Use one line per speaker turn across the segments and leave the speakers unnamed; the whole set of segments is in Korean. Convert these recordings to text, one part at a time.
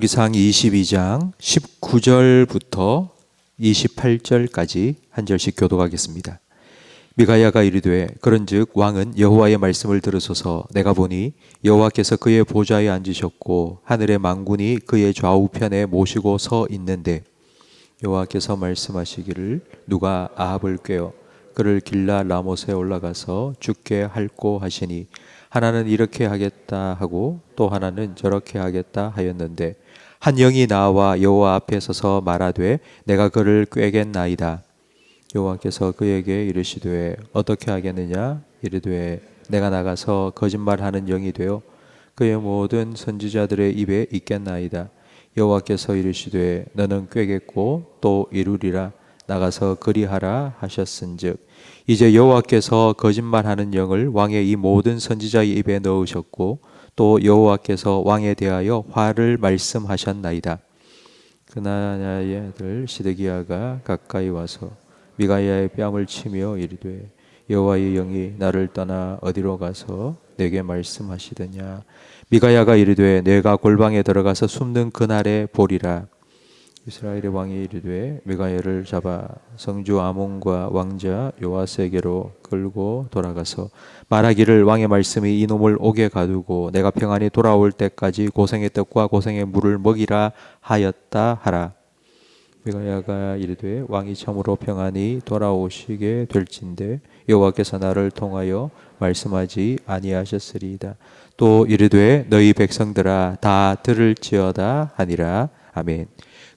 기상 22장 19절부터 28절까지 한 절씩 교독하겠습니다. 미가야가 이르되 그런즉 왕은 여호와의 말씀을 들으소서. 내가 보니 여호와께서 그의 보좌에 앉으셨고 하늘의 만군이 그의 좌우편에 모시고 서 있는데 여호와께서 말씀하시기를 누가 아합을 꾀어 그를 길라 라못에 올라가서 죽게 할꼬 하시니 하나는 이렇게 하겠다 하고 또 하나는 저렇게 하겠다 하였는데 한 영이 나와 여호와 앞에 서서 말하되 내가 그를 꾀겠나이다. 여호와께서 그에게 이르시되 어떻게 하겠느냐 이르되 내가 나가서 거짓말하는 영이 되어 그의 모든 선지자들의 입에 있겠나이다. 여호와께서 이르시되 너는 꾀겠고 또 이루리라. 나가서 그리하라 하셨은즉 이제 여호와께서 거짓말하는 영을 왕의 이 모든 선지자의 입에 넣으셨고 또 여호와께서 왕에 대하여 화를 말씀하셨나이다. 그나냐의 아들 시드기야가 가까이 와서 미가야의 뺨을 치며 이르되 여호와의 영이 나를 떠나 어디로 가서 내게 말씀하시더냐. 미가야가 이르되 내가 골방에 들어가서 숨는 그날에 보리라. 이스라엘의 왕이 이르되 미가야를 잡아 성주 아몬과 왕자 요아스에게로 끌고 돌아가서 말하기를 왕의 말씀이 이놈을 옥에 가두고 내가 평안히 돌아올 때까지 고생의 떡과 고생의 물을 먹이라 하였다 하라. 미가야가 이르되 왕이 참으로 평안히 돌아오시게 될진대 여호와께서 나를 통하여 말씀하지 아니하셨으리이다. 또 이르되 너희 백성들아 다 들을지어다 하니라. 아멘.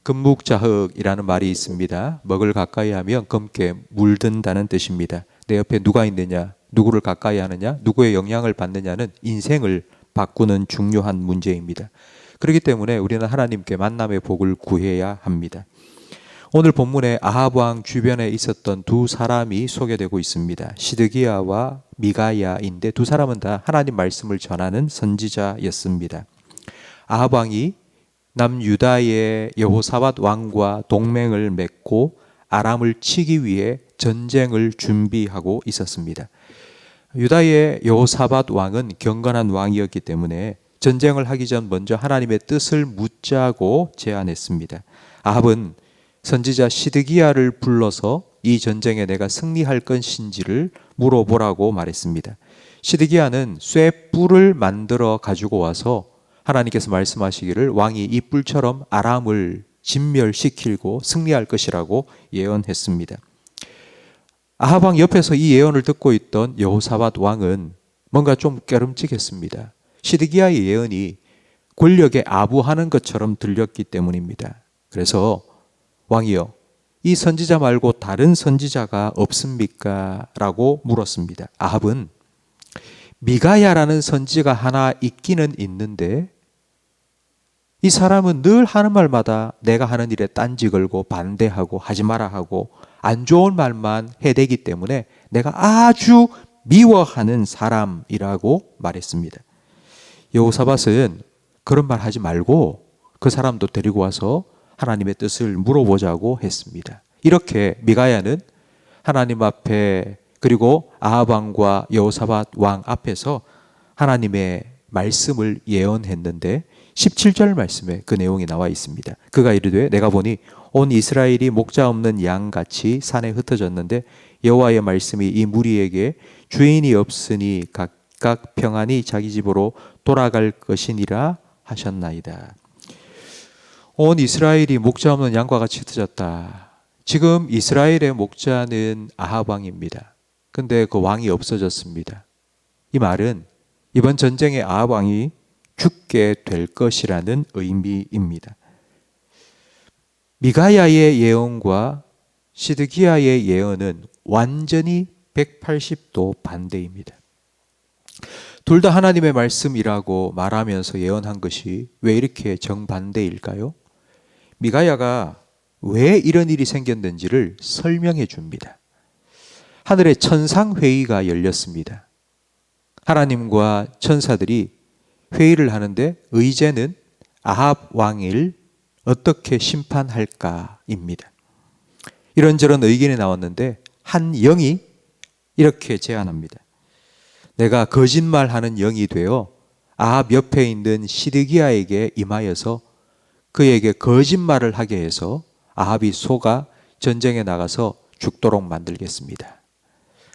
금묵자흑이라는 말이 있습니다. 먹을 가까이 하면 검게 물든다는 뜻입니다. 내 옆에 누가 있느냐, 누구를 가까이 하느냐, 누구의 영향을 받느냐는 인생을 바꾸는 중요한 문제입니다. 그렇기 때문에 우리는 하나님께 만남의 복을 구해야 합니다. 오늘 본문에 아합 왕 주변에 있었던 두 사람이 소개되고 있습니다. 시드기야와 미가야인데 두 사람은 다 하나님 말씀을 전하는 선지자였습니다. 아합 왕이 남유다의 여호사밧 왕과 동맹을 맺고 아람을 치기 위해 전쟁을 준비하고 있었습니다. 유다의 여호사밧 왕은 경건한 왕이었기 때문에 전쟁을 하기 전 먼저 하나님의 뜻을 묻자고 제안했습니다. 아합은 선지자 시드기야를 불러서 이 전쟁에 내가 승리할 것인지를 물어보라고 말했습니다. 시드기야는 쇠뿔을 만들어 가지고 와서 하나님께서 말씀하시기를 왕이 이 뿔처럼 아람을 진멸시키고 승리할 것이라고 예언했습니다. 아합 왕 옆에서 이 예언을 듣고 있던 여호사밧 왕은 뭔가 좀 깨름직했습니다. 시드기야의 예언이 권력에 아부하는 것처럼 들렸기 때문입니다. 그래서 왕이여 이 선지자 말고 다른 선지자가 없습니까? 라고 물었습니다. 아합은 미가야라는 선지가 하나 있기는 있는데 이 사람은 늘 하는 말마다 내가 하는 일에 딴지 걸고 반대하고 하지 마라 하고 안 좋은 말만 해대기 때문에 내가 아주 미워하는 사람이라고 말했습니다. 여호사밧은 그런 말 하지 말고 그 사람도 데리고 와서 하나님의 뜻을 물어보자고 했습니다. 이렇게 미가야는 하나님 앞에 그리고 아합 왕과 여호사밧 왕 앞에서 하나님의 말씀을 예언했는데 17절 말씀에 그 내용이 나와 있습니다. 그가 이르되 내가 보니 온 이스라엘이 목자 없는 양같이 산에 흩어졌는데 여호와의 말씀이 이 무리에게 주인이 없으니 각각 평안히 자기 집으로 돌아갈 것이니라 하셨나이다. 온 이스라엘이 목자 없는 양과 같이 흩어졌다. 지금 이스라엘의 목자는 아합 왕입니다. 근데 그 왕이 없어졌습니다. 이 말은 이번 전쟁에 아합 왕이 죽게 될 것이라는 의미입니다. 미가야의 예언과 시드기야의 예언은 완전히 180도 반대입니다. 둘 다 하나님의 말씀이라고 말하면서 예언한 것이 왜 이렇게 정반대일까요? 미가야가 왜 이런 일이 생겼는지를 설명해 줍니다. 하늘에 천상회의가 열렸습니다. 하나님과 천사들이 회의를 하는데 의제는 아합 왕을 어떻게 심판할까입니다. 이런저런 의견이 나왔는데 한 영이 이렇게 제안합니다. 내가 거짓말하는 영이 되어 아합 옆에 있는 시드기야에게 임하여서 그에게 거짓말을 하게 해서 아합이 속아 전쟁에 나가서 죽도록 만들겠습니다.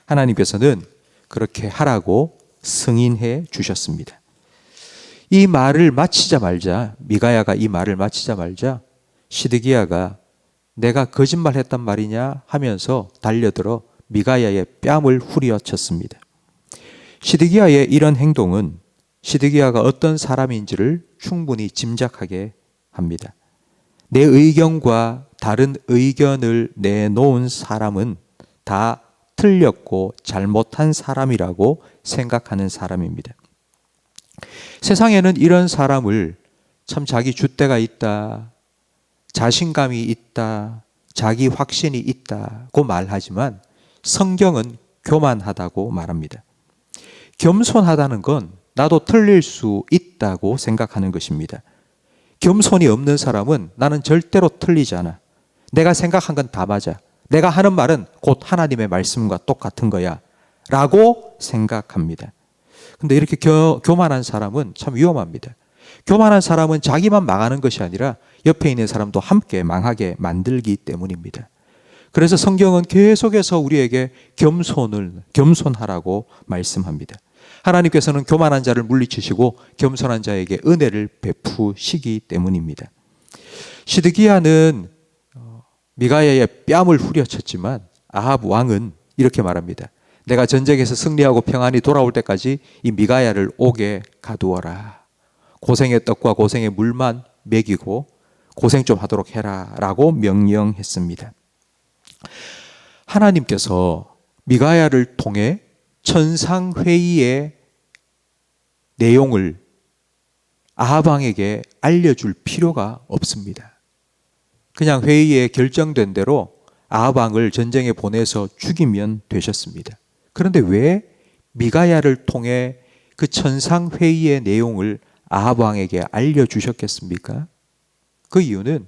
하나님께서는 그렇게 하라고 승인해 주셨습니다. 이 말을 마치자마자, 미가야가 이 말을 마치자마자 시드기야가 내가 거짓말했단 말이냐 하면서 달려들어 미가야의 뺨을 후려쳤습니다. 시드기야의 이런 행동은 시드기야가 어떤 사람인지를 충분히 짐작하게 합니다. 내 의견과 다른 의견을 내놓은 사람은 다 틀렸고 잘못한 사람이라고 생각하는 사람입니다. 세상에는 이런 사람을 참 자기 줏대가 있다, 자신감이 있다, 자기 확신이 있다고 말하지만 성경은 교만하다고 말합니다. 겸손하다는 건 나도 틀릴 수 있다고 생각하는 것입니다. 겸손이 없는 사람은 나는 절대로 틀리지 않아. 내가 생각한 건 다 맞아. 내가 하는 말은 곧 하나님의 말씀과 똑같은 거야 라고 생각합니다. 근데 이렇게 교만한 사람은 참 위험합니다. 교만한 사람은 자기만 망하는 것이 아니라 옆에 있는 사람도 함께 망하게 만들기 때문입니다. 그래서 성경은 계속해서 우리에게 겸손하라고 말씀합니다. 하나님께서는 교만한 자를 물리치시고 겸손한 자에게 은혜를 베푸시기 때문입니다. 시드기야는 미가야의 뺨을 후려쳤지만 아합 왕은 이렇게 말합니다. 내가 전쟁에서 승리하고 평안히 돌아올 때까지 이 미가야를 옥에 가두어라. 고생의 떡과 고생의 물만 먹이고 고생 좀 하도록 해라 라고 명령했습니다. 하나님께서 미가야를 통해 천상회의의 내용을 아합 왕에게 알려줄 필요가 없습니다. 그냥 회의에 결정된 대로 아합 왕을 전쟁에 보내서 죽이면 되셨습니다. 그런데 왜 미가야를 통해 그 천상회의의 내용을 아합 왕에게 알려주셨겠습니까? 그 이유는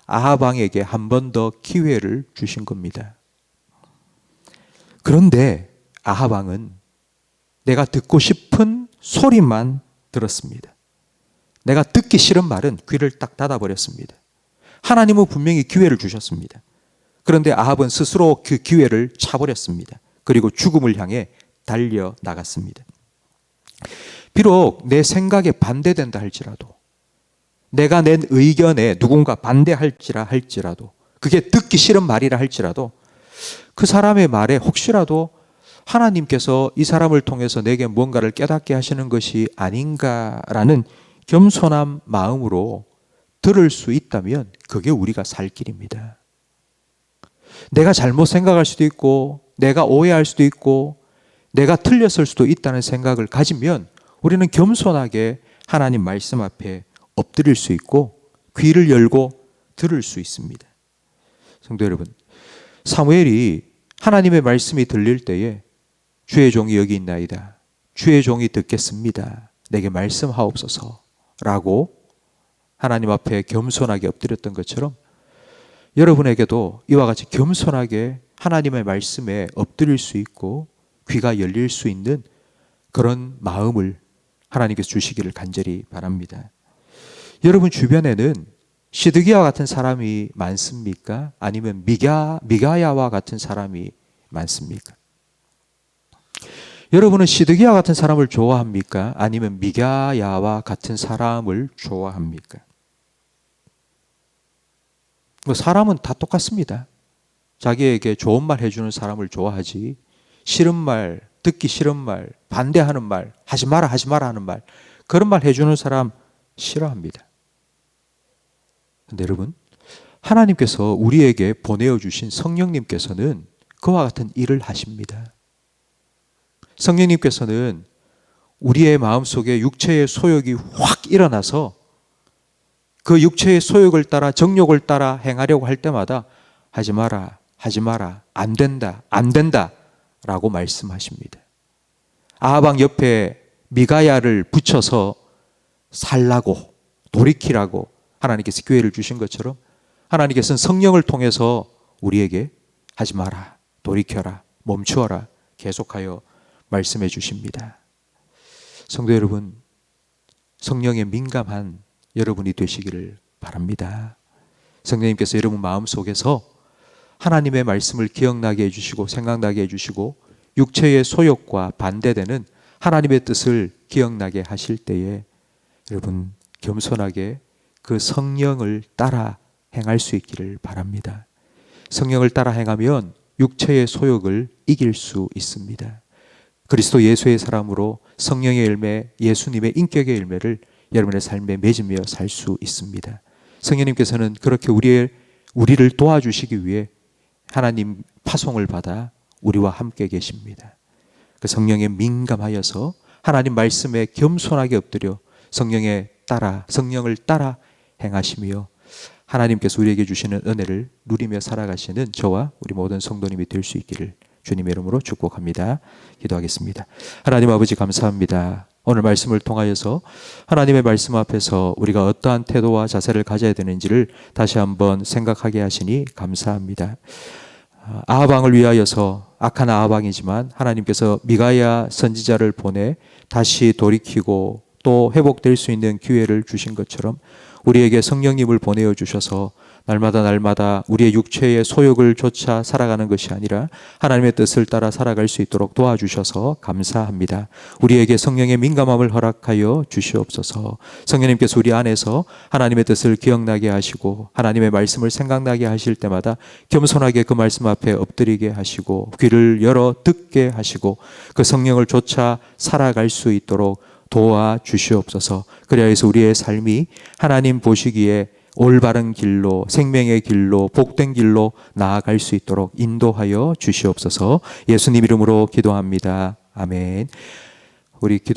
아합 왕에게 한 번 더 기회를 주신 겁니다. 그런데 아합 왕은 내가 듣고 싶은 소리만 들었습니다. 내가 듣기 싫은 말은 귀를 딱 닫아버렸습니다. 하나님은 분명히 기회를 주셨습니다. 그런데 아합은 스스로 그 기회를 차버렸습니다. 그리고 죽음을 향해 달려나갔습니다. 비록 내 생각에 반대된다 할지라도, 내가 낸 의견에 누군가 반대할지라도, 그게 듣기 싫은 말이라 할지라도 그 사람의 말에 혹시라도 하나님께서 이 사람을 통해서 내게 무언가를 깨닫게 하시는 것이 아닌가라는 겸손한 마음으로 들을 수 있다면 그게 우리가 살 길입니다. 내가 잘못 생각할 수도 있고, 내가 오해할 수도 있고, 내가 틀렸을 수도 있다는 생각을 가지면 우리는 겸손하게 하나님 말씀 앞에 엎드릴 수 있고 귀를 열고 들을 수 있습니다. 성도 여러분, 사무엘이 하나님의 말씀이 들릴 때에 주의 종이 여기 있나이다. 주의 종이 듣겠습니다. 내게 말씀하옵소서 라고 하나님 앞에 겸손하게 엎드렸던 것처럼 여러분에게도 이와 같이 겸손하게 하나님의 말씀에 엎드릴 수 있고 귀가 열릴 수 있는 그런 마음을 하나님께서 주시기를 간절히 바랍니다. 여러분 주변에는 시드기야와 같은 사람이 많습니까? 아니면 미가야와 같은 사람이 많습니까? 여러분은 시드기야 같은 사람을 좋아합니까? 아니면 미가야와 같은 사람을 좋아합니까? 사람은 다 똑같습니다. 자기에게 좋은 말 해주는 사람을 좋아하지, 싫은 말, 듣기 싫은 말, 반대하는 말, 하지 마라 하는 말, 그런 말 해주는 사람 싫어합니다. 그런데 여러분, 하나님께서 우리에게 보내어 주신 성령님께서는 그와 같은 일을 하십니다. 성령님께서는 우리의 마음속에 육체의 소욕이 확 일어나서 그 육체의 소욕을 따라 정욕을 따라 행하려고 할 때마다 하지 마라, 안 된다 라고 말씀하십니다. 아합 왕 옆에 미가야를 붙여서 살라고, 돌이키라고 하나님께서 기회를 주신 것처럼 하나님께서는 성령을 통해서 우리에게 하지 마라, 돌이켜라, 멈추어라 계속하여 말씀해 주십니다. 성도 여러분, 성령에 민감한 여러분이 되시기를 바랍니다. 성령님께서 여러분 마음속에서 하나님의 말씀을 기억나게 해주시고 생각나게 해주시고 육체의 소욕과 반대되는 하나님의 뜻을 기억나게 하실 때에 여러분 겸손하게 그 성령을 따라 행할 수 있기를 바랍니다. 성령을 따라 행하면 육체의 소욕을 이길 수 있습니다. 그리스도 예수의 사람으로 성령의 열매, 예수님의 인격의 열매를 여러분의 삶에 맺으며 살 수 있습니다. 성령님께서는 그렇게 우리를 도와주시기 위해 하나님 파송을 받아 우리와 함께 계십니다. 그 성령에 민감하여서 하나님 말씀에 겸손하게 엎드려 성령을 따라 행하시며 하나님께서 우리에게 주시는 은혜를 누리며 살아가시는 저와 우리 모든 성도님이 될 수 있기를 주님의 이름으로 축복합니다. 기도하겠습니다. 하나님 아버지 감사합니다. 오늘 말씀을 통하여서 하나님의 말씀 앞에서 우리가 어떠한 태도와 자세를 가져야 되는지를 다시 한번 생각하게 하시니 감사합니다. 아하방을 위하여서 악한 아하방이지만 하나님께서 미가야 선지자를 보내 다시 돌이키고 또 회복될 수 있는 기회를 주신 것처럼 우리에게 성령님을 보내어 주셔서 날마다 우리의 육체의 소욕을 좇아 살아가는 것이 아니라 하나님의 뜻을 따라 살아갈 수 있도록 도와주셔서 감사합니다. 우리에게 성령의 민감함을 허락하여 주시옵소서. 성령님께서 우리 안에서 하나님의 뜻을 기억나게 하시고 하나님의 말씀을 생각나게 하실 때마다 겸손하게 그 말씀 앞에 엎드리게 하시고 귀를 열어 듣게 하시고 그 성령을 좇아 살아갈 수 있도록 도와주시옵소서. 그리하여서 우리의 삶이 하나님 보시기에 올바른 길로, 생명의 길로, 복된 길로 나아갈 수 있도록 인도하여 주시옵소서. 예수님 이름으로 기도합니다. 아멘. 우리 기도